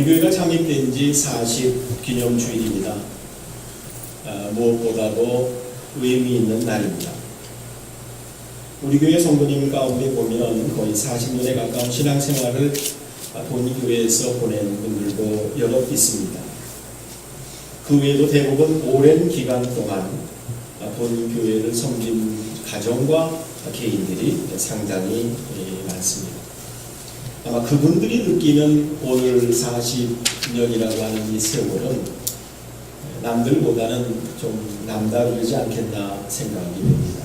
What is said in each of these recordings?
우리 교회가 창립된 지 40기념 주일입니다. 무엇보다도 의미 있는 날입니다. 우리 교회 성도님 가운데 보면 거의 40년에 가까운 신앙생활을 본교회에서 보낸 분들도 여러 있습니다. 그 외에도 대부분 오랜 기간 동안 본교회를 섬긴 가정과 개인들이 상당히 많습니다. 아마 그분들이 느끼는 오늘 40년이라고 하는 이 세월은 남들보다는 좀 남다르지 않겠나 생각이 됩니다.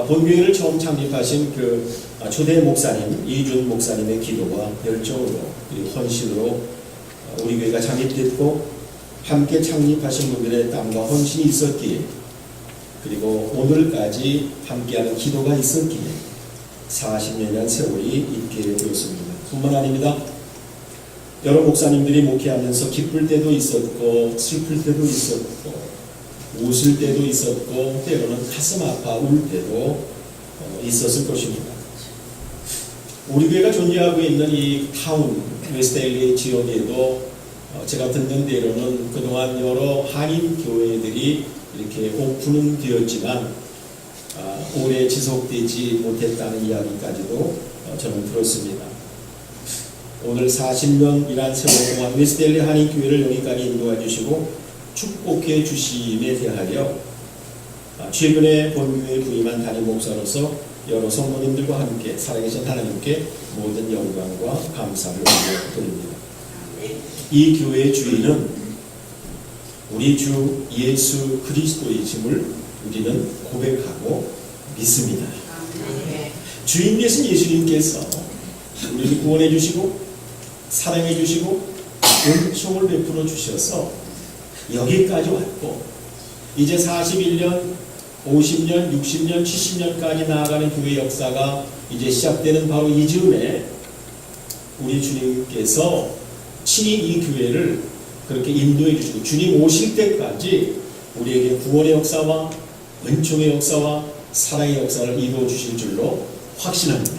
본교회를 처음 창립하신 그 초대 목사님 이준 목사님의 기도와 열정으로 헌신으로 우리 교회가 창립됐고, 함께 창립하신 분들의 땀과 헌신이 있었기에, 그리고 오늘까지 함께하는 기도가 있었기에 40년이라는 세월이 있게 되었습니다. 뿐만 아닙니다. 여러 목사님들이 목회하면서 기쁠 때도 있었고 슬플 때도 있었고 웃을 때도 있었고 때로는 가슴 아파 울 때도 있었을 것입니다. 우리 교회가 존재하고 있는 이 타운 웨스트LA 지역에도 제가 듣는 대로는 그동안 여러 한인 교회들이 이렇게 오픈은 되었지만 오래 지속되지 못했다는 이야기까지도 저는 들었습니다. 오늘 40년이란 세월 동안 웨스트LA 한인교회를 여기까지 인도해 주시고 축복해 주심에 대하여 최근에 본교회에 부임한 담임 목사로서 여러 성도님들과 함께 살아계신 하나님께 모든 영광과 감사를 올려드립니다. 이 교회의 주인은 우리 주 예수 그리스도이심을 우리는 고백하고 믿습니다. 주인 되신 예수님께서 우리를 구원해 주시고 사랑해 주시고 은총을 베풀어 주셔서 여기까지 왔고, 이제 41년, 50년, 60년, 70년까지 나아가는 교회 역사가 이제 시작되는 바로 이 즈음에 우리 주님께서 친히 이 교회를 그렇게 인도해 주시고 주님 오실 때까지 우리에게 구원의 역사와 은총의 역사와 사랑의 역사를 이루어 주실 줄로 확신합니다.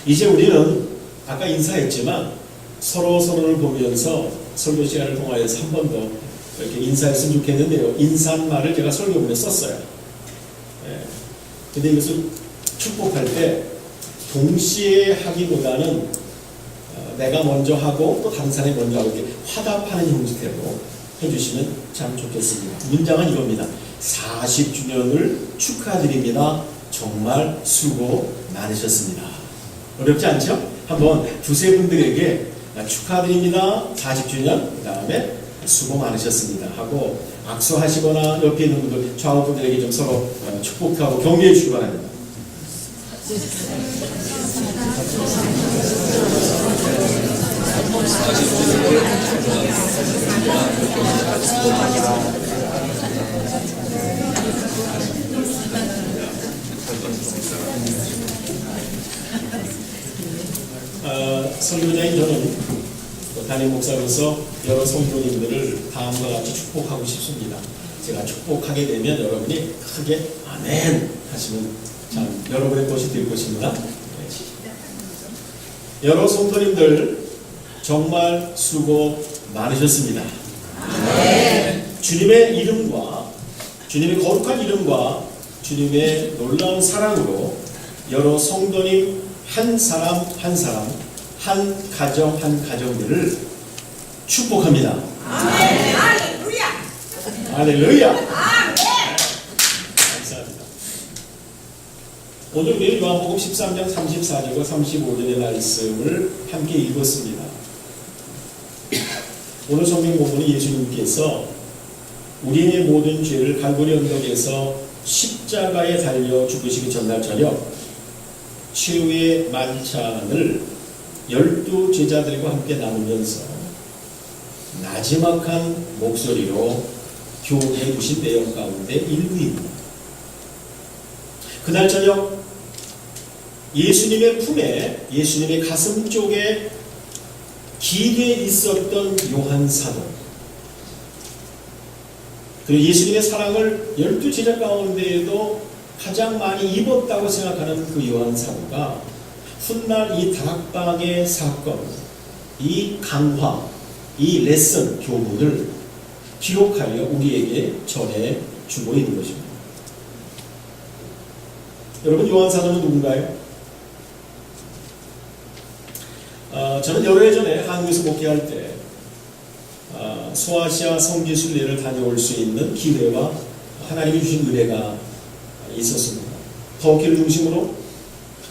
이제 우리는 아까 인사했지만 서로를 보면서 설교 시간을 통하여서 한 번 더 이렇게 인사했으면 좋겠는데요. 인사말을 제가 설교문에 썼어요. 근데 이것을 축복할 때 동시에 하기보다는 내가 먼저 하고 또 다른 사람이 먼저 하고 이렇게 화답하는 형식대로 해주시면 참 좋겠습니다. 문장은 이겁니다. 40주년을 축하드립니다. 정말 수고 많으셨습니다. 어렵지 않죠? 한번 두세 분들에게 축하드립니다. 40주년, 그 다음에 수고 많으셨습니다 하고 악수하시거나 옆에 있는 분들, 좌우 분들에게 좀 서로 축복하고 격려해 주시기 바랍니다. 설교자인 저는 담임 목사로서 여러 성도님들을 다음과 같이 축복하고 싶습니다. 제가 축복하게 되면 여러분이 크게 아멘 하시면 참 여러분의 것이 될 것입니다. 여러 성도님들 정말 수고 많으셨습니다. 아멘. 주님의 이름과 주님의 거룩한 이름과 주님의 놀라운 사랑으로 여러 성도님 한 사람 한 사람, 한 가정 한 가정들을 축복합니다. 아멘. 할렐루야. 할렐루야. 아멘. 감사합니다. 오늘 우리 요한복음 13장 34절과 35절의 말씀을 함께 읽었습니다. 오늘 성경 본문은 예수님께서 우리의 모든 죄를 갈보리 언덕에서 십자가에 달려 죽으시기 전날 저녁 최후의 만찬을 12 제자들과 함께 나누면서 나지막한 목소리로 교훈해 주신 내용 가운데 일부입니다. 그날 저녁 예수님의 품에, 예수님의 가슴 쪽에 길에 있었던 요한 사도, 그리고 예수님의 사랑을 12 제자 가운데에도 가장 많이 입었다고 생각하는 그 요한 사도가 훗날 이 다락방의 사건, 이 강화, 이 레슨 교훈을 기록하여 우리에게 전해주고 있는 것입니다. 여러분, 요한사도는 누군가요? 저는 여러 해 전에 한국에서 목회할 때 소아시아 성지순례를 다녀올 수 있는 기회와 하나님이 주신 은혜가 있었습니다. 터키를 중심으로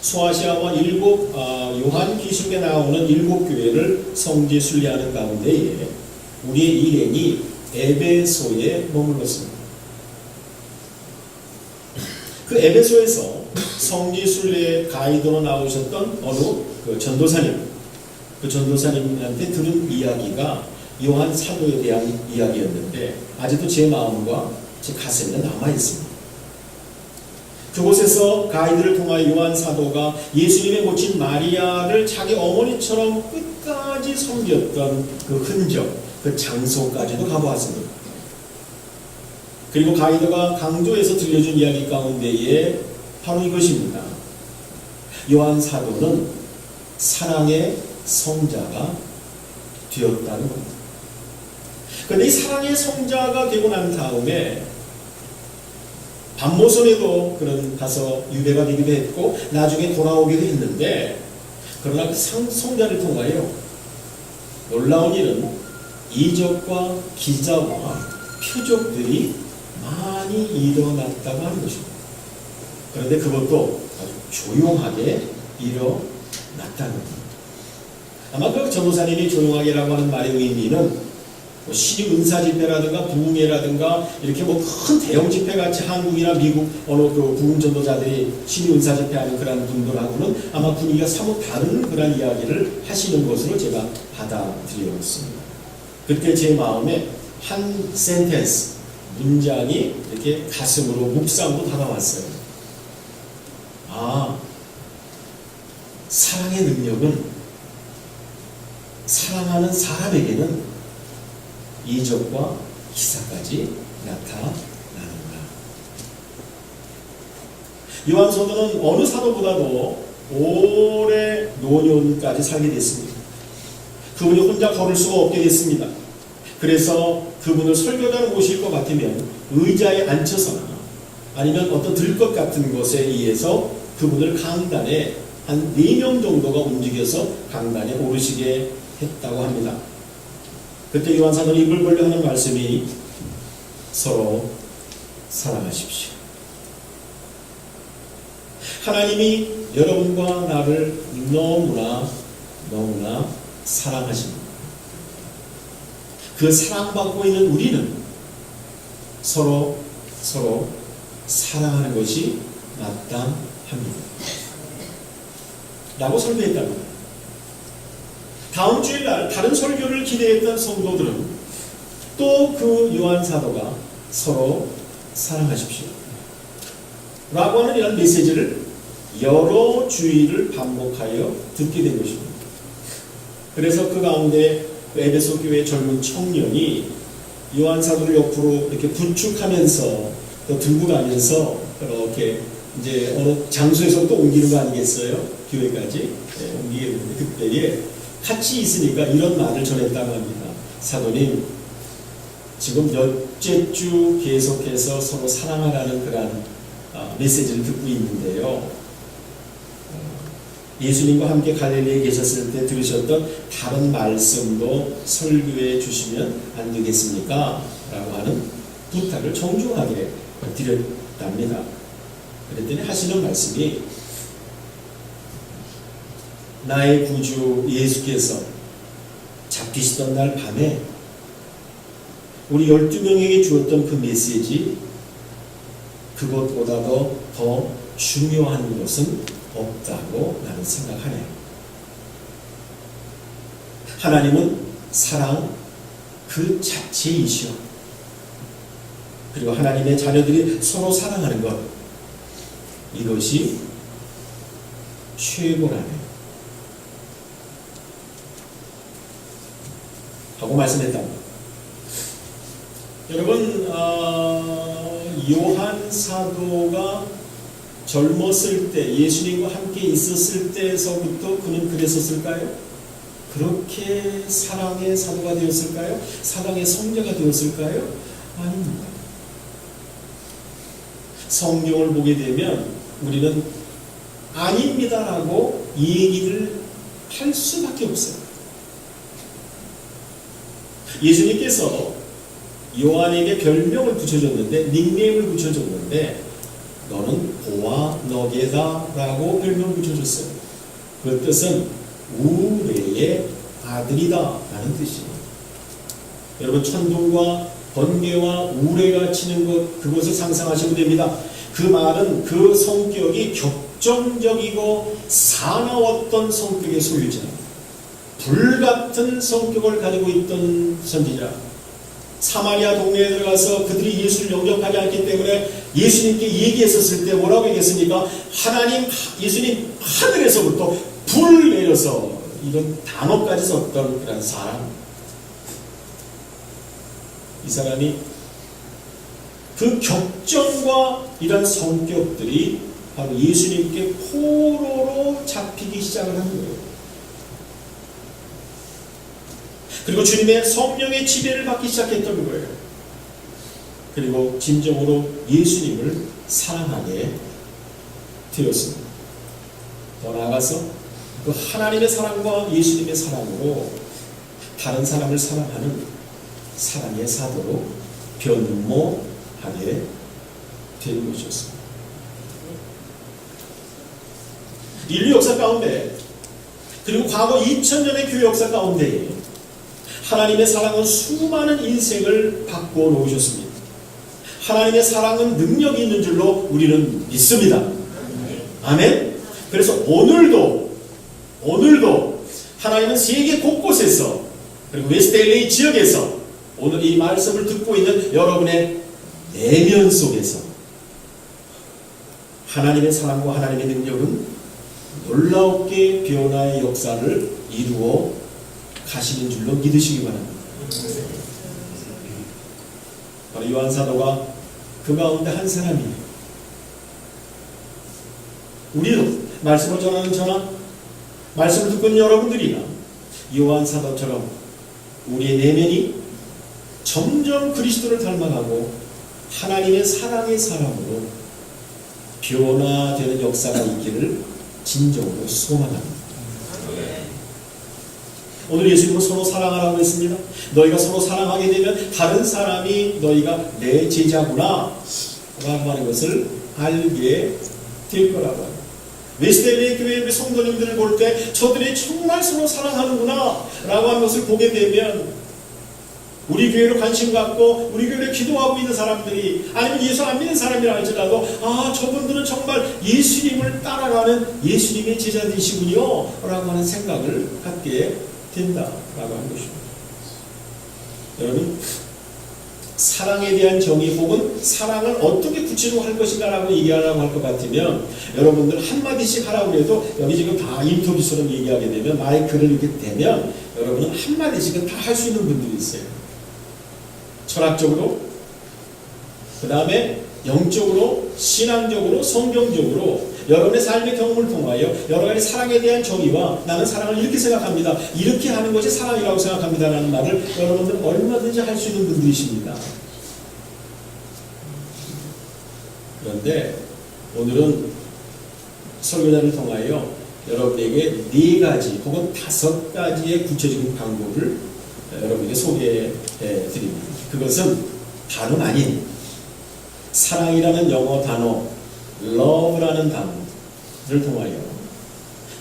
소아시아와 요한계시록에 나오는 7교회를 성지순례하는 가운데에 우리의 일행이 에베소에 머물렀습니다. 그 에베소에서 성지순례 가이드로 나오셨던 어느 그 전도사님한테 들은 이야기가 요한 사도에 대한 이야기였는데 아직도 제 마음과 제 가슴에 남아 있습니다. 그곳에서 가이드를 통하여 요한 사도가 예수님의 모친 마리아를 자기 어머니처럼 끝까지 섬겼던 그 흔적, 그 장소까지도 가보았습니다. 그리고 가이드가 강조해서 들려준 이야기 가운데에 바로 이것입니다. 요한 사도는 사랑의 성자가 되었다는 겁니다. 그런데 이 사랑의 성자가 되고 난 다음에 밤모선에도 그런 가서 유배가 되기도 했고 나중에 돌아오기도 했는데, 그러나 그 성자를 통하여 놀라운 일은 이적과 기자와 표적들이 많이 일어났다고 하는 것입니다. 그런데 그것도 아주 조용하게 일어났다는 겁니다. 아마 그 전도사님이 조용하게라고 하는 말의 의미는 신입 은사 집회라든가 부흥회라든가 이렇게 큰 대형 집회 같이 한국이나 미국 어느 그 부흥 전도자들이 신입 은사 집회하는 그런 분들하고는 아마 분위기가 사뭇 다른 그런 이야기를 하시는 것으로 제가 받아들였습니다. 그때 제 마음에 한 센텐스, 문장이 이렇게 가슴으로 묵상으로 다가왔어요. 사랑의 능력은 사랑하는 사람에게는 이적과 기사까지 나타나는가. 요한 사도는 어느 사도보다도 오래 노년까지 살게 됐습니다. 그분이 혼자 걸을 수가 없게 됐습니다. 그래서 그분을 설교자로 모실 것 같으면 의자에 앉혀서나 아니면 어떤 들것 같은 것에 의해서 그분을 강단에 한 4명 정도가 움직여서 강단에 오르시게 했다고 합니다. 그때 요한 사도는 입을 벌려 하는 말씀이 서로 사랑하십시오. 하나님이 여러분과 나를 너무나 사랑하십니다. 그 사랑받고 있는 우리는 서로 사랑하는 것이 마땅합니다. 라고 설교했답니다. 다음 주일날 다른 설교를 기대했던 성도들은 또 그 요한 사도가 서로 사랑하십시오 라고 하는 이런 메시지를 여러 주일을 반복하여 듣게 된 것입니다. 그래서 그 가운데 에베소 교회 젊은 청년이 요한 사도를 옆으로 이렇게 부축하면서 또 들고 가면서 이렇게 이제 어느 장소에서 또 옮기는 거 아니겠어요? 교회까지 옮기게 되는데 그때에 같이 있으니까 이런 말을 전했다고 합니다. 사도님, 지금 몇째 주 계속해서 서로 사랑하라는 그런 메시지를 듣고 있는데요. 예수님과 함께 갈릴리에 계셨을 때 들으셨던 다른 말씀도 설교해 주시면 안 되겠습니까? 라고 하는 부탁을 정중하게 드렸답니다. 그랬더니 하시는 말씀이 나의 구주 예수께서 잡히시던 날 밤에 우리 12명에게 주었던 그 메시지, 그것보다도 더 중요한 것은 없다고 나는 생각하네요. 하나님은 사랑 그 자체이시오. 그리고 하나님의 자녀들이 서로 사랑하는 것, 이것이 최고라네요. 하고 말씀했답니다. 여러분, 요한 사도가 젊었을 때 예수님과 함께 있었을 때에서부터 그는 그랬었을까요? 그렇게 사랑의 사도가 되었을까요? 사랑의 성자가 되었을까요? 아닙니다. 성경을 보게 되면 우리는 아닙니다라고 얘기를 할 수밖에 없어요. 예수님께서 요한에게 별명을 붙여줬는데, 닉네임을 붙여줬는데, 너는 보아 너게다 라고 별명을 붙여줬어요. 그 뜻은 우레의 아들이다 라는 뜻이에요. 여러분, 천둥과 번개와 우레가 치는 것, 그것을 상상하시면 됩니다. 그 말은 그 성격이 격정적이고 사나웠던 성격의 소유자, 불같은 성격을 가지고 있던 선지자, 사마리아 동네에 들어가서 그들이 예수를 영접하지 않기 때문에 예수님께 얘기했었을 때 뭐라고 얘기했습니까? 하나님, 예수님 하늘에서부터 불 내려서, 이런 단어까지 썼던 그런 사람. 이 사람이 그 격정과 이런 성격들이 바로 예수님께 포로로 잡히기 시작을 하는 거예요. 그리고 주님의 성령의 지배를 받기 시작했던 거예요. 그리고 진정으로 예수님을 사랑하게 되었습니다. 더 나아가서 그 하나님의 사랑과 예수님의 사랑으로 다른 사람을 사랑하는 사랑의 사도로 변모하게 된 것이었습니다. 인류 역사 가운데, 그리고 과거 2000년의 교회 역사 가운데 하나님의 사랑은 수많은 인생을 바꿔 놓으셨습니다. 하나님의 사랑은 능력이 있는 줄로 우리는 믿습니다. 아멘. 그래서 오늘도 하나님은 세계 곳곳에서, 그리고 웨스트 LA 지역에서 오늘 이 말씀을 듣고 있는 여러분의 내면 속에서 하나님의 사랑과 하나님의 능력은 놀랍게 변화의 역사를 이루어 가시는 줄로 믿으시기 바랍니다. 바로 요한 사도가 그 가운데 한 사람이에요. 우리도 말씀을 전하는 저나 말씀을 듣고 있는 여러분들이나 요한 사도처럼 우리의 내면이 점점 그리스도를 닮아가고 하나님의 사랑의 사람으로 변화되는 역사가 있기를 진정으로 소망합니다. 오늘 예수님은 서로 사랑하라고 했습니다. 너희가 서로 사랑하게 되면 다른 사람이 너희가 내 제자구나 라고 하는 것을 알게 될 거라고 합니다. 웨스트 LA 교회 성도님들을 볼 때 저들이 정말 서로 사랑하는구나 라고 하는 것을 보게 되면, 우리 교회로 관심 갖고 우리 교회에 기도하고 있는 사람들이, 아니면 예수 안 믿는 사람이라 할지라도, 아, 저분들은 정말 예수님을 따라가는 예수님의 제자들이시군요 라고 하는 생각을 갖게 된다라고 하는 것입니다. 여러분, 사랑에 대한 정의 혹은 사랑을 어떻게 구체적으로 할 것인가 라고 얘기하라고 할 것 같으면, 여러분들 한마디씩 하라고 해도 여기 지금 다 인터뷰처럼 얘기하게 되면, 마이크를 이렇게 대면 여러분은 한마디씩은 다 할 수 있는 분들이 있어요. 철학적으로, 그 다음에 영적으로, 신앙적으로, 성경적으로 여러분의 삶의 경험을 통하여 여러 가지 사랑에 대한 정의와, 나는 사랑을 이렇게 생각합니다, 이렇게 하는 것이 사랑이라고 생각합니다 라는 말을 여러분들은 얼마든지 할 수 있는 분들이십니다. 그런데 오늘은 설교자를 통하여 여러분에게 4가지 혹은 5가지의 구체적인 방법을 여러분에게 소개해 드립니다. 그것은 다름 아닌 사랑이라는 영어 단어 love라는 단어를 통하여,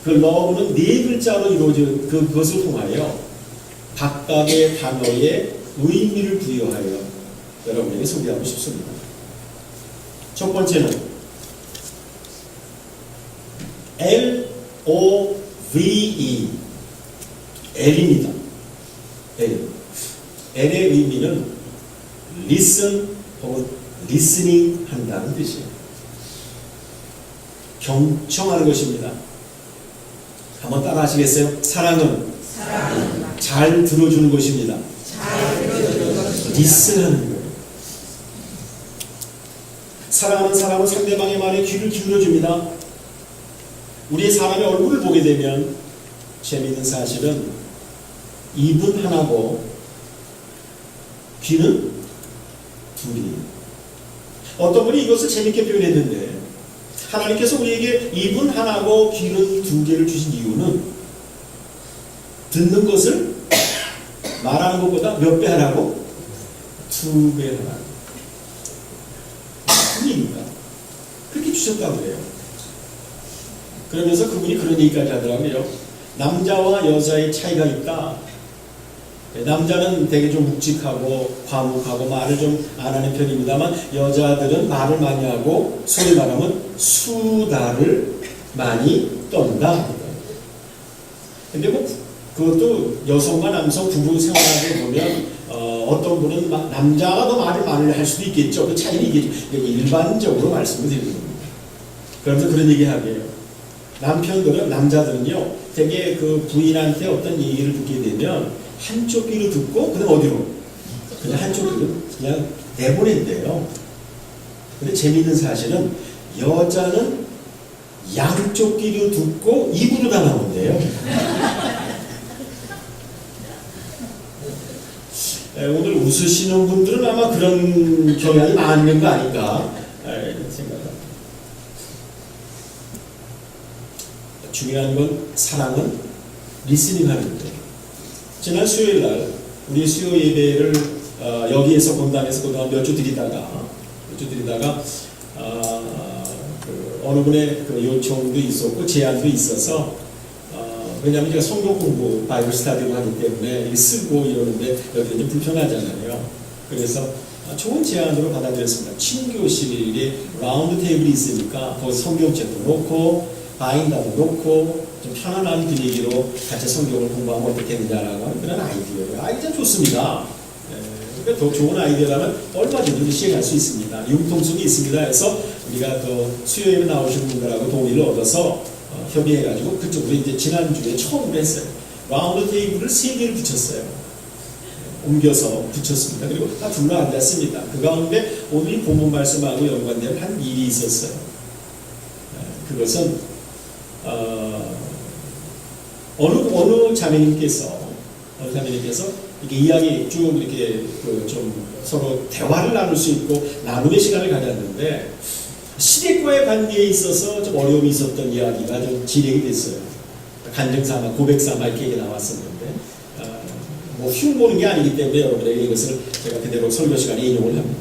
그 love는 4글자로 이루어진 그것을 통하여 각각의 단어의 의미를 부여하여 여러분에게 소개하고 싶습니다. 첫 번째는 L-O-V-E, L입니다. L. L의 의미는 listen 혹은 listening 한다는 뜻이에요. 경청하는 것입니다. 한번 따라 하시겠어요? 사랑은 잘 들어주는 것입니다. listen하는 거예요. 사랑하는 사람은 상대방의 말에 귀를 기울여줍니다. 우리의 사람의 얼굴을 보게 되면 재미있는 사실은 입은 하나고 귀는 둘이. 어떤 분이 이것을 재밌게 표현했는데, 하나님께서 우리에게 입은 하나고 귀는 두 개를 주신 이유는 듣는 것을 말하는 것보다 몇 배 하라고? 2배 하라고. 무슨 얘기입니까? 그렇게 주셨다고 그래요. 그러면서 그분이 그런 얘기까지 하더라고요. 남자와 여자의 차이가 있다. 남자는 되게 좀 묵직하고 과묵하고 말을 좀 안 하는 편입니다만, 여자들은 말을 많이 하고 소위 말하면 수다를 많이 떤다. 근데 뭐 그것도 여성과 남성 부부 생활하게 보면 어떤 분은 남자가 더 말을 많이 할 수도 있겠죠. 그 차이는 이게 일반적으로 말씀을 드리는 겁니다. 그러면서 그런 얘기 하게요. 남자들은요, 되게 그 부인한테 어떤 얘기를 듣게 되면 한쪽 귀로 듣고 그다음 어디로? 그냥 한쪽 귀로 그냥 내보낸대요. 근데 재미있는 사실은 여자는 양쪽 귀로 듣고 입으로 다 나온대요. 오늘 웃으시는 분들은 아마 그런 경향이 많은 거 아닌가 생각합니다. 중요한 건 사랑은 리스닝 하는 거예요. 지난 수요일 날 우리 수요 예배를 여기에서 본당에서 그동안 몇 주 드리다가 어느 분의 그 요청도 있었고 제안도 있어서 왜냐하면 제가 성경 공부 바이블 스타디를 하기 때문에 쓰고 이러는데 여기는 좀 불편하잖아요. 그래서 좋은 제안으로 받아들였습니다. 친교실에 라운드 테이블이 있으니까 거기 성경책도 놓고 바인다도 놓고 좀 편안한 분위기로 같이 성경을 공부하면 어떻겠느냐라고 하는 그런 아이디어예요. 아이디어 좋습니다. 그러니까 더 좋은 아이디어라면 얼마든지 시행할 수 있습니다. 융통성이 있습니다. 해서 우리가 또 수요일에 나오신 분들하고 동의를 얻어서 협의해가지고 그쪽으로 이제 지난주에 처음으로 했어요. 라운드 테이블을 3개를 붙였어요. 옮겨서 붙였습니다. 그리고 다 둘러앉았습니다. 그 가운데 오늘 본문 말씀하고 연관된 한 일이 있었어요. 그것은 어느 자매님께서 이렇게 이야기 쭉 이렇게 좀 서로 대화를 나눌 수 있고 나눔의 시간을 가졌는데 시댁과의 관계에 있어서 좀 어려움이 있었던 이야기가 좀 진행이 됐어요. 간증삼아 고백삼아 이렇게 얘기 나왔었는데 뭐 흉보는 게 아니기 때문에 여러분에게 이것을 제가 그대로 설교 시간에 인용을 합니다.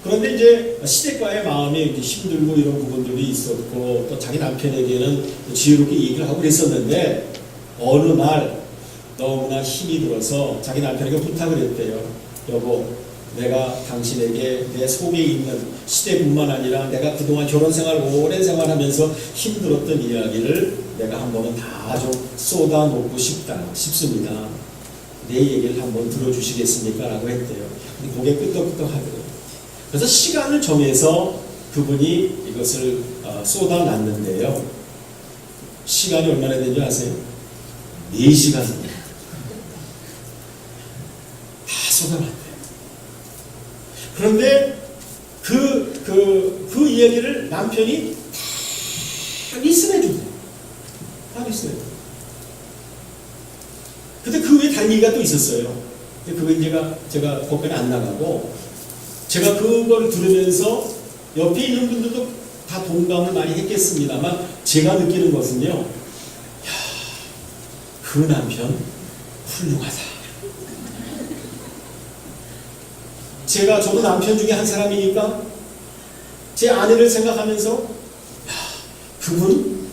그런데 이제 시댁과의 마음이 이렇게 힘들고 이런 부분들이 있었고 또 자기 남편에게는 지혜롭게 얘기를 하고 그랬었는데 어느 날 너무나 힘이 들어서 자기 남편에게 부탁을 했대요. 여보, 내가 당신에게 내 속에 있는 시대뿐만 아니라 내가 그동안 결혼 생활 오랜 생활하면서 힘들었던 이야기를 내가 한 번은 다 좀 쏟아놓고 싶습니다. 내 얘기를 한번 들어주시겠습니까? 라고 했대요. 근데 고개 끄덕끄덕 하더래요. 그래서 시간을 정해서 그분이 이것을 쏟아놨는데요. 시간이 얼마나 된지 아세요? 4시간입니다. 다 쏟아놨대요. 그런데 그 이야기를 남편이 다 리슨해준대요. 다 리슨해줘요. 근데 그 외에 다른 얘기가 또 있었어요. 근데 그거 제가 거기까지 안 나가고 제가 그걸 들으면서 옆에 있는 분들도 다 동감을 많이 했겠습니다만 제가 느끼는 것은요. 야, 그 남편 훌륭하다. 저도 남편 중에 한 사람이니까 제 아내를 생각하면서 야, 그분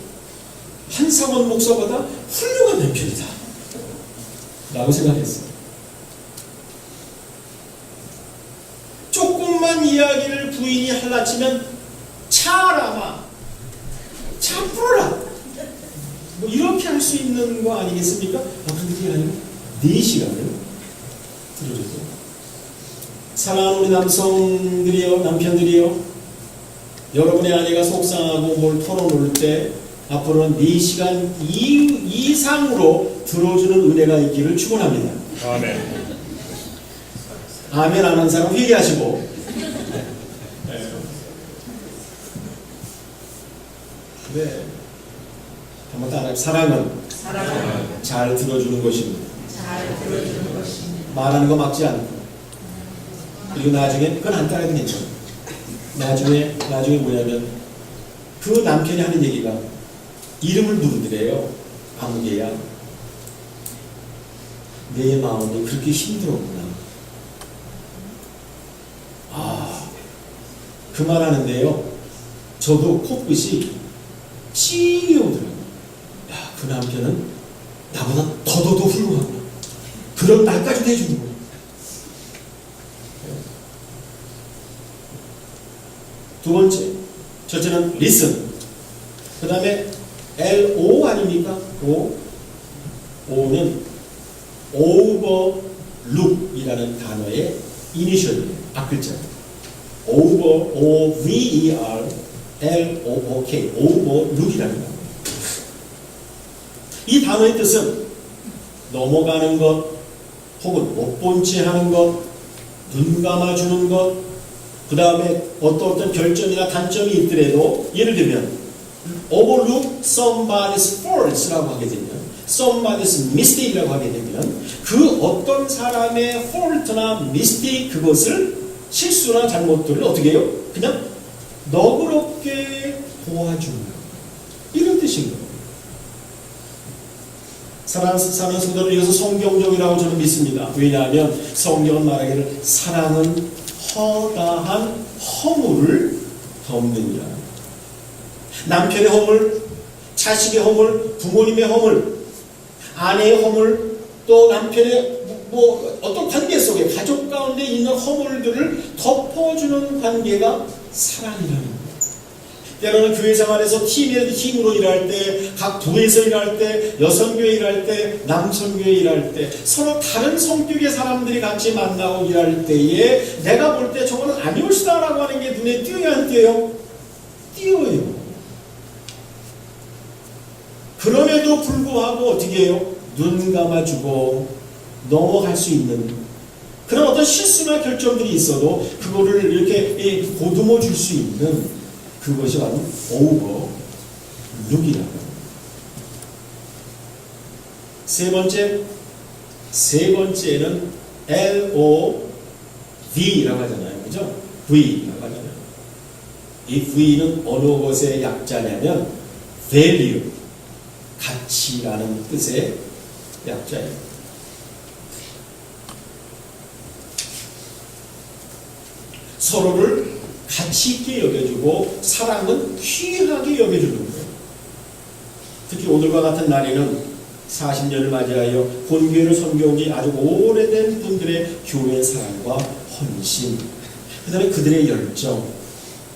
한상원 목사보다 훌륭한 남편이다 라고 생각했어요. 조금만 이야기를 부인이 할라치면 차라마 차 풀어라 뭐 이렇게 할 수 있는 거 아니겠습니까? 그런데 그게 아니고 4시간을 들어줬어요. 사랑하는 우리 남편들이요, 여러분의 아내가 속상하고 뭘 털어놓을 때 앞으로는 4시간 이상으로 들어주는 은혜가 있기를 축원합니다. 아멘. 아멘 안 한 사람 회개하시고 네. 한번 따라해. 사랑은 잘 들어주는 것입니다. 말하는 거 막지 않고. 그리고 나중에 그건 안 따라해도 괜찮아요. 나중에 뭐냐면 그 남편이 하는 얘기가 이름을 부르더래요. 아무개야. 내 마음이 그렇게 힘들었구나. 그 말 하는데요. 저도 코끝이 찌이 오더라고요. 야, 그 남편은 나보다 더더더 훌륭하구나. 그런 말까지도 해주는 거예요. 두 번째, 첫째는 listen. 그 다음에 LO 아닙니까? O는 overlook이라는 단어의 이니셜이에요. 앞글자예요. overlook, overlook이라는 단어예요. 이 단어의 뜻은 넘어가는 것, 혹은 못 본 채 하는 것, 눈 감아주는 것, 그 다음에 어떤 결점이나 단점이 있더라도, 예를 들면 overlook somebody's faults라고 하게 되면, somebody's mistake라고 하게 되면 그 어떤 사람의 fault나 mistake, 그것을 실수나 잘못들을 어떻게 해요? 그냥 너그럽게 도와주는 것, 이런 뜻인 거예요. 사랑하는 성도들, 이것은 성경적이라고 저는 믿습니다. 왜냐하면 성경은 말하기를 사랑은 허다한 허물을 덮느니라. 남편의 허물, 자식의 허물, 부모님의 허물, 아내의 허물, 또 남편의 어떤 관계 속에 가족 가운데 있는 허물들을 덮어주는 관계가 사랑이라는 거예요. 때로는 교회 생활에서 팀으로 일할 때, 각 부에서 일할 때, 여성교회 일할 때, 남성교회 일할 때, 서로 다른 성격의 사람들이 같이 만나고 일할 때에 내가 볼 때 저거는 아니올시다라고 하는 게 눈에 띄어야 안 띄어요? 띄어요. 그럼에도 불구하고 어떻게 해요? 눈 감아주고 넘어갈 수 있는 그런 어떤 실수나 결점들이 있어도 그거를 이렇게 보듬어 줄 수 있는 그것이 바로 overlook이라고. 세 번째는 LOV라고 하잖아요. 그죠? V라고 하잖아요. 이 V는 어느 것의 약자냐면 value, 가치라는 뜻의 약자예요. 서로를 가치 있게 여겨주고 사랑은 귀하게 여겨주는 거예요. 특히 오늘과 같은 날에는 40년을 맞이하여 본교회를 섬겨온 지 아주 오래된 분들의 교회 사랑과 헌신, 그 다음에 그들의 열정,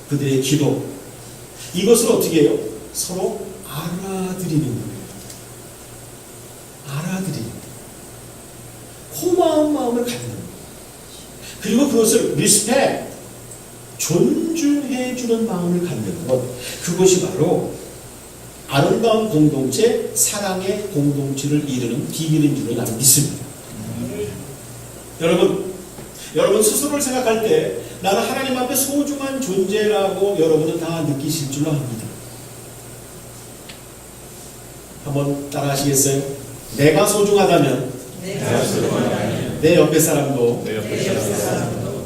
그들의 기도, 이것을 어떻게 해요? 서로 알아들이는 거예요. 알아들이는 거예요. 고마운 마음을 갖는 거예요. 그리고 그것을 respect, 존중해주는 마음을 갖는 것, 그것이 바로 아름다운 공동체, 사랑의 공동체를 이루는 비밀인 줄로 나는 믿습니다. 여러분 스스로를 생각할 때 나는 하나님 앞에 소중한 존재라고 여러분은 다 느끼실 줄로 압니다. 한번 따라하시겠어요? 내가 소중하다면 내 옆에 사람도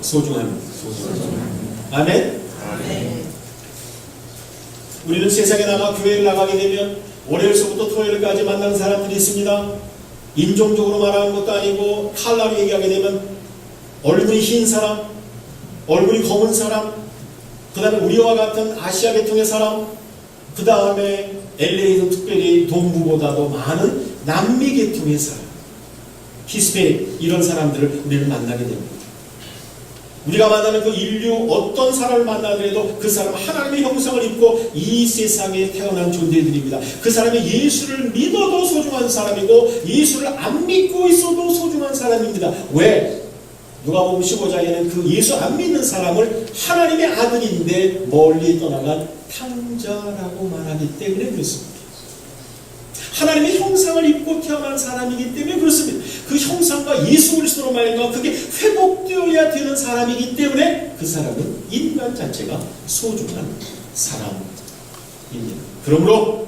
소중합니다. 아멘? 우리는 세상에 나가 교회를 나가게 되면 월요일서부터 토요일까지 만나는 사람들이 있습니다. 인종적으로 말하는 것도 아니고 칼라로 얘기하게 되면 얼굴이 흰 사람, 얼굴이 검은 사람, 그 다음에 우리와 같은 아시아 계통의 사람, 그 다음에 LA도 특별히 동부보다도 많은 남미 계통의 사람, 히스패닉, 이런 사람들을 우리는 만나게 됩니다. 우리가 만나는 그 인류 어떤 사람을 만나더라도 그 사람은 하나님의 형상을 입고 이 세상에 태어난 존재들입니다. 그 사람이 예수를 믿어도 소중한 사람이고 예수를 안 믿고 있어도 소중한 사람입니다. 왜? 누가복음 15장에는 그 예수 안 믿는 사람을 하나님의 아들인데 멀리 떠나간 탕자라고 말하기 때문에 그렇습니다. 하나님의 형상을 입고 태어난 사람이기 때문에 그렇습니다. 그 형상과 예수 그리스도로 말미암아 그게 회복되어야 되는 사람이기 때문에 그 사람은 인간 자체가 소중한 사람입니다. 그러므로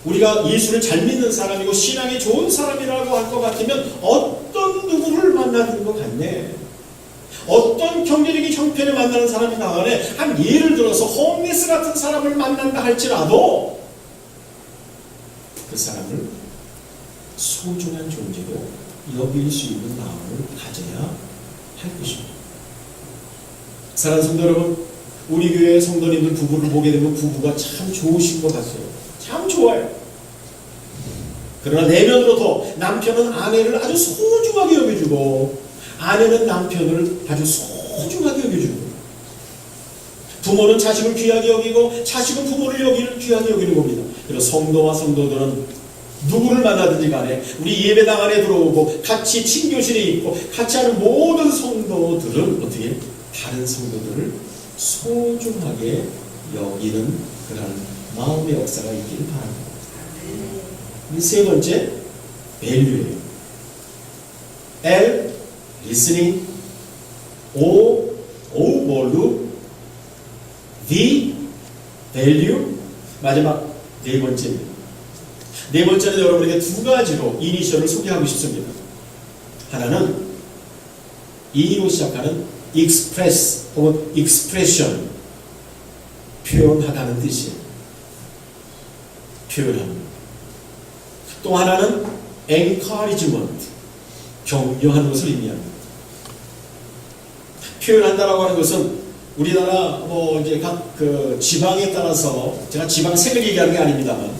우리가 예수를 잘 믿는 사람이고 신앙이 좋은 사람이라고 할 것 같으면 어떤 누구를 만나는 것 같네. 어떤 경제적인 형편에 만나는 사람이 나가네. 한 예를 들어서 홈리스 같은 사람을 만난다 할지라도 그 사람을 소중한 존재로 여길 수 있는 마음을 가져야 할 것입니다. 사랑하는 성도 여러분, 우리 교회 성도님들 부부를 보게 되면 부부가 참 좋으신 것 같아요. 참 좋아요. 그러나 내면으로도 남편은 아내를 아주 소중하게 여겨주고 아내는 남편을 아주 소중하게 여겨주고 부모는 자식을 귀하게 여기고 자식은 부모를 귀하게 여기는 겁니다. 그래서 성도와 성도들은 누구를 만나든지 간에 우리 예배당 안에 들어오고 같이 친교실에 있고 같이 하는 모든 성도들은 어떻게 다른 성도들을 소중하게 여기는 그런 마음의 역사가 있기를 바랍니다. 세 번째, value예요. L, listening, O, value, V, value, 마지막 네 번째입니다. 네 번째는 여러분에게 두 가지로 이니셜을 소개하고 싶습니다. 하나는 E로 시작하는 express 혹은 expression, 표현하다는 뜻이에요. 표현합니다. 또 하나는 encouragement, 격려하는 것을 의미합니다. 표현한다라고 하는 것은 우리나라 이제 각 그 지방에 따라서 제가 지방 색을 얘기하는 게 아닙니다만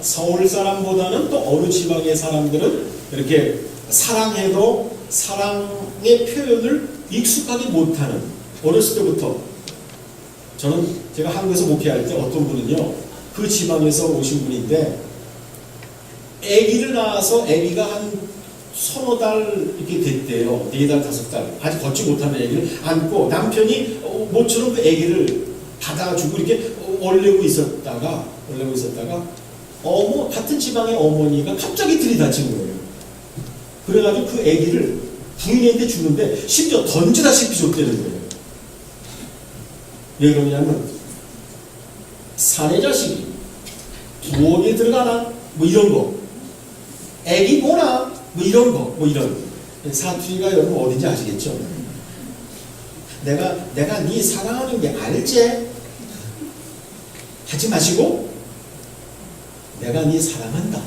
서울 사람보다는 또 어느 지방의 사람들은 이렇게 사랑해도 사랑의 표현을 익숙하게 못하는 어렸을 때부터 저는 제가 한국에서 목회할 때 어떤 분은요 그 지방에서 오신 분인데 아기를 낳아서 아기가 한 서너 달 이렇게 됐대요. 4달, 5달. 아직 걷지 못하는 아기를 안고 남편이 모처럼 그 아기를 받아주고 이렇게 얼레고 있었다가 같은 지방의 어머니가 갑자기 들이닥친 거예요. 그래가지고 그 아기를 부인한테 주는데 심지어 던지다시피 줬다는 거예요. 왜 그러냐면 사내 자식이 부엌에 들어가나 뭐 이런 거 애기 보나 뭐 이런 거 뭐 이런 사투리가 여러분 어딘지 아시겠죠? 내가 네 사랑하는 게 알지? 하지 마시고 내가 네 사랑한다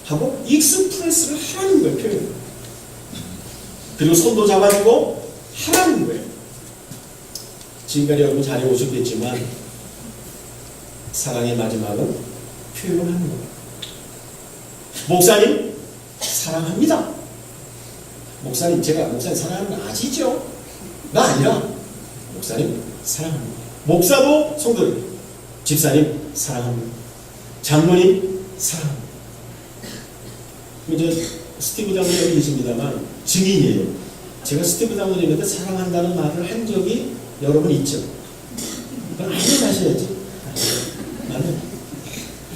하고 익스프레스를 하라는 거예요. 표현. 그리고 손도 잡아주고 하라는 거예요. 지금까지 여러분 잘 오셨겠지만 사랑의 마지막은 표현하는 거예요. 목사님 사랑합니다. 목사님 제가 목사님 사랑하는 거 아시죠? 나 아니라 목사님 사랑합니다. 목사도 성도님 집사님 사랑합니다. 장로님 사랑합니다. 이제 스티브 장로님 여기 계십니다만 증인이에요. 제가 스티브 장로님한테 사랑한다는 말을 한 적이 여러분 있죠? 그럼 하셔야지. 나는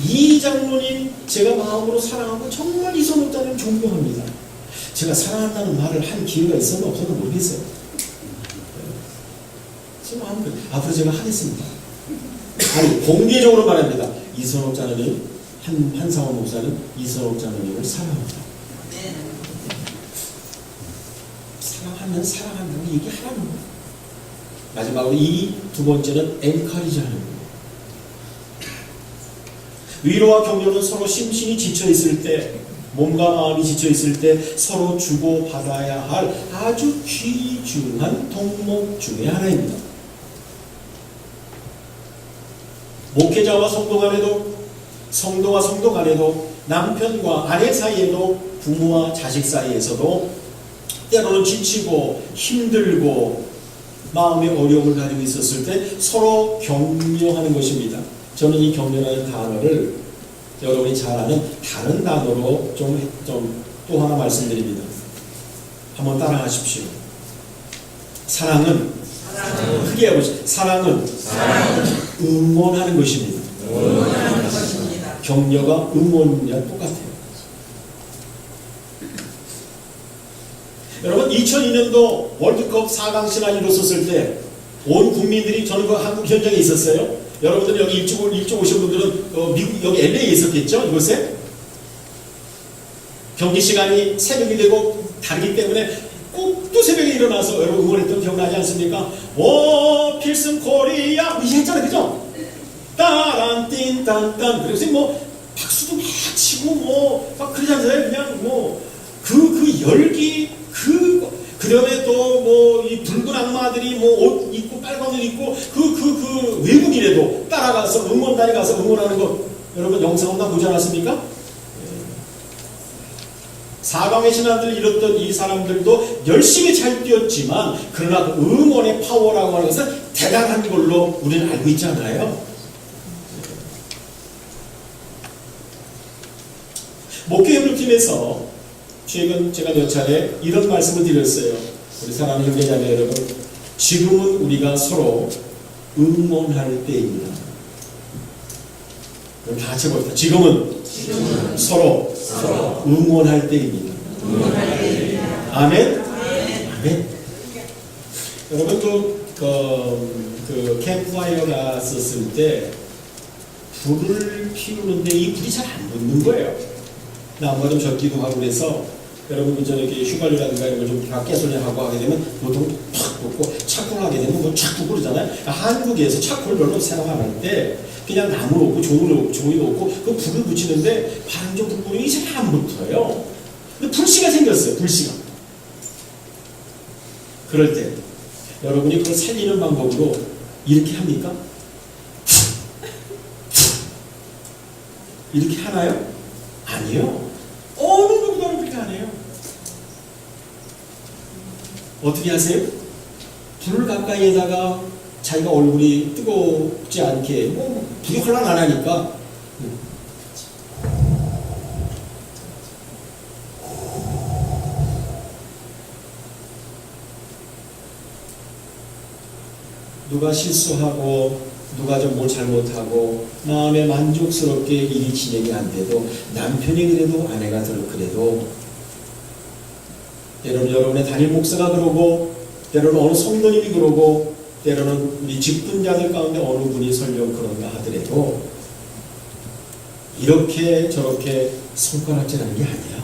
이 장로님 제가 마음으로 사랑하고 정말 이선옥자님 존경합니다. 제가 사랑한다는 말을 한 기회가 있었나 없었나 모르겠어요. 지금 앞으로 제가 하겠습니다. 아니 공개적으로 말합니다. 이선옥자님 한상원 목사는 이선옥자님을 사랑합니다. 사랑하면 사랑한다고 얘기하라는 거예요. 마지막으로 이 두 번째는 엔커리지 하는 거예요. 위로와 격려는 서로 심신이 지쳐있을 때 몸과 마음이 지쳐있을 때 서로 주고받아야 할 아주 귀중한 덕목 중의 하나입니다. 목회자와 성도 간에도 성도와 성도 간에도 남편과 아내 사이에도 부모와 자식 사이에서도 때로는 지치고 힘들고 마음의 어려움을 가지고 있었을 때 서로 격려하는 것입니다. 저는 이 격려라는 단어를 여러분이 잘 아는 다른 단어로 또 하나 말씀드립니다. 한번 따라하십시오. 사랑은 크게 해보시죠. 사랑은 응원하는 것입니다. 격려가 응원이랑 똑같아요. 여러분 2002년도 월드컵 4강 신화를 이뤘었을 때 온 국민들이 저는 그 한국 현장에 있었어요. 여러분들 여기 일찍 오신 분들은 미국 여기 LA에 있었겠죠? 이곳에 경기 시간이 새벽이 되고 다르기 때문에 꼭 또 새벽에 일어나서 여러분 응원했던 기억나지 않습니까? 오 필승 코리아 이 했잖아요, 그죠? 따란 띵딴딴 그래서 뭐 박수도 막 치고 뭐 막 그러지 않아요? 그냥 뭐 그 열기 그다음에 또 뭐 이 붉은 악마들이 뭐 옷 입고 빨간 옷 입고 그 외국인에도 따라가서 응원단에 가서 응원하는 거 여러분 영상 다 보지 않았습니까? 4강의 신앙들을 이뤘던 이 사람들도 열심히 잘 뛰었지만 그러나 그 응원의 파워라고 하는 것은 대단한 걸로 우리는 알고 있잖아요. 목회협력팀에서 최근 제가 몇 차례 이런 말씀을 드렸어요. 우리 사랑하는 형제자매 여러분, 지금은 우리가 서로 응원할 때입니다. 그럼 다 같이 봅시다. 지금은 서로 응원할 때입니다. 아멘? 아멘. 여러분 그 캠프파이어 갔었을 때 불을 피우는데 이 불이 잘 안 붙는 거예요. 나무가 좀 적기도 하고 그래서 여러분 저렇게 휘발유라든가 이런 걸 좀 가스올리하고 하게 되면 보통 팍 붙고 차콜 하게 되면 뭐 착 붙고 그러잖아요. 한국에서 차콜 별로 사용 안 할 때 그냥 나무 놓고 종이 놓고 그 불을 붙이는데 반전 불불이 잘 안 붙어요. 근데 불씨가 생겼어요. 불씨가. 그럴 때 여러분이 그걸 살리는 방법으로 이렇게 합니까? 이렇게 하나요? 아니요. 어느 누구도 그렇게 안 해요. 어떻게 하세요? 불 가까이에다가 자기가 얼굴이 뜨겁지 않게 불이 홀랑 안 하니까 누가 실수하고 누가 좀 뭘 잘못하고 마음에 만족스럽게 일이 진행이 안 돼도 남편이 그래도 아내가 그래도 때로는 여러분의 담임 목사가 그러고 때로는 어느 성도님이 그러고 때로는 우리 직분자들 가운데 어느 분이 설령 그런가 하더라도 이렇게 저렇게 손가락질하는 게 아니야.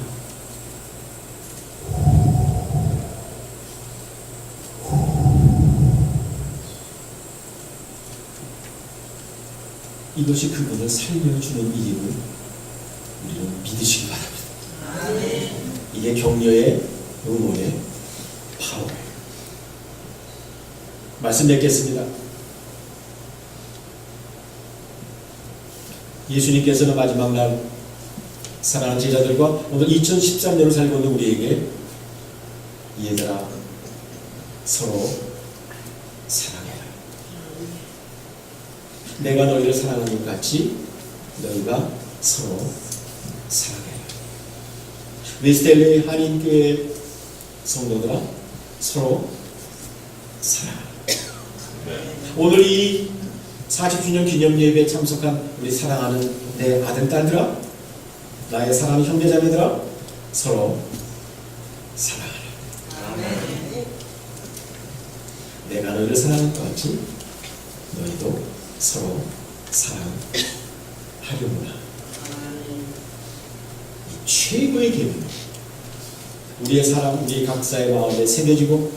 이것이 그분을 살려주는 일임을 우리는 믿으시기 바랍니다. 이게 격려의 응원의 파워예요. 말씀 맺겠습니다. 예수님께서는 마지막 날 사랑하는 제자들과 오늘 2013년을 살고 있는 우리에게 얘들아 서로 사랑해라. 내가 너희를 사랑하는 것 같이 너희가 서로 사랑해라. 웨스텔리 한인교회 성도들아 서로 사랑하라. 오늘 이 40주년 기념 예배에 참석한 우리 사랑하는 내 아들 딸들아 나의 사랑하는 형제자매들아 서로 사랑하라. 내가 너희를 사랑하는 것 같이 너희도 서로 사랑하려구나. 이 최고의 계명. 우리의 사랑, 우리 각자의 마음에 새겨지고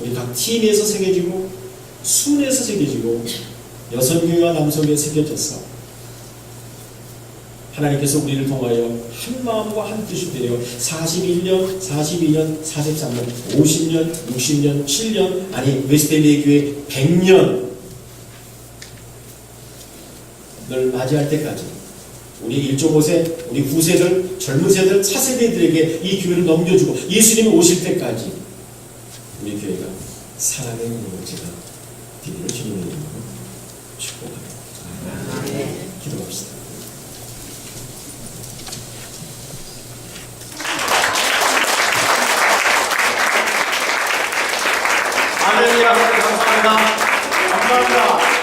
우리 각 팀에서 새겨지고 순에서 새겨지고 여성교회와 남성교회에 새겨졌어. 하나님께서 우리를 통하여 한 마음과 한 뜻이 되려 41년, 42년, 43년, 50년, 60년, 7년 아니 웨스텔리 교회 100년 늘 맞이할 때까지 우리 1.5세, 우리 9세들, 젊은 세들, 4세대들에게 이 교회를 넘겨주고 예수님이 오실 때까지 우리 교회가 사랑의 공동체가 되기를 주님의 이름으로 축복합니다. 기도합시다. 아멘이라 감사합니다. 감사합니다.